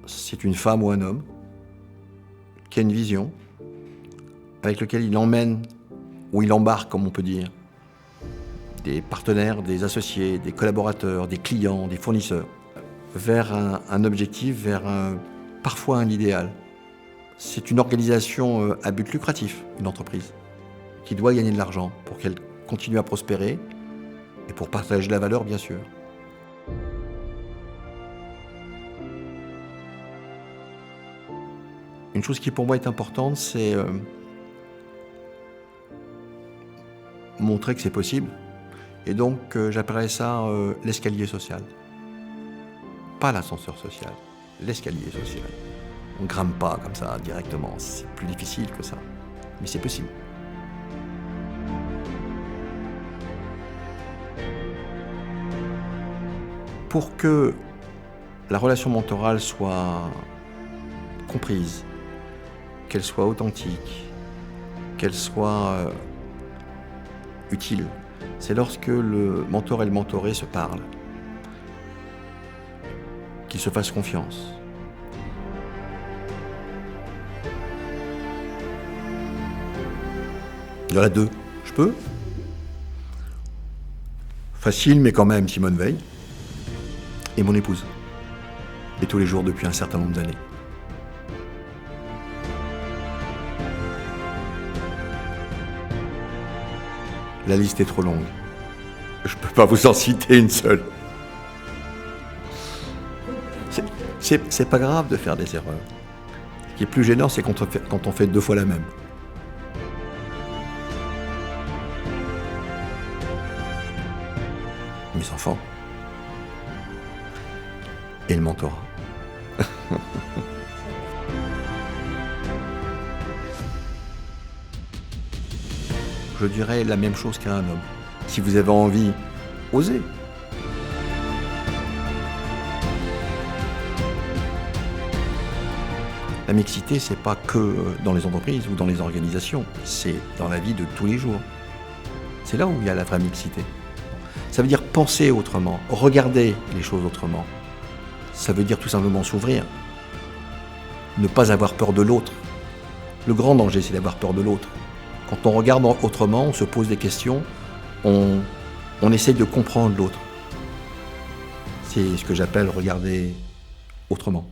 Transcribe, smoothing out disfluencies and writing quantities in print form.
c'est une femme ou un homme qui a une vision, avec lequel il emmène, ou il embarque, comme on peut dire, des partenaires, des associés, des collaborateurs, des clients, des fournisseurs, vers un objectif, parfois un idéal. C'est une organisation à but lucratif, une entreprise, qui doit gagner de l'argent pour qu'elle continue à prospérer et pour partager la valeur, bien sûr. Une chose qui pour moi est importante, c'est montrer que c'est possible. Et donc j'appellerais ça l'escalier social. Pas l'ascenseur social, l'escalier social. On ne grimpe pas comme ça directement, c'est plus difficile que ça. Mais c'est possible. Pour que la relation mentorale soit comprise, qu'elle soit authentique, qu'elle soit utile, c'est lorsque le mentor et le mentoré se parlent, qu'ils se fassent confiance. Il y en a deux, je peux? Facile, mais quand même, Simone Veil et mon épouse. Et tous les jours depuis un certain nombre d'années. La liste est trop longue. Je ne peux pas vous en citer une seule. C'est pas grave de faire des erreurs. Ce qui est plus gênant, c'est quand on fait 2 fois la même. Mes enfants. Et le mentorat. Je dirais la même chose qu'à un homme. Si vous avez envie, osez. La mixité, c'est pas que dans les entreprises ou dans les organisations, c'est dans la vie de tous les jours. C'est là où il y a la vraie mixité. Ça veut dire penser autrement, regarder les choses autrement. Ça veut dire tout simplement s'ouvrir. Ne pas avoir peur de l'autre. Le grand danger, c'est d'avoir peur de l'autre. Quand on regarde autrement, on se pose des questions, on essaye de comprendre l'autre. C'est ce que j'appelle regarder autrement.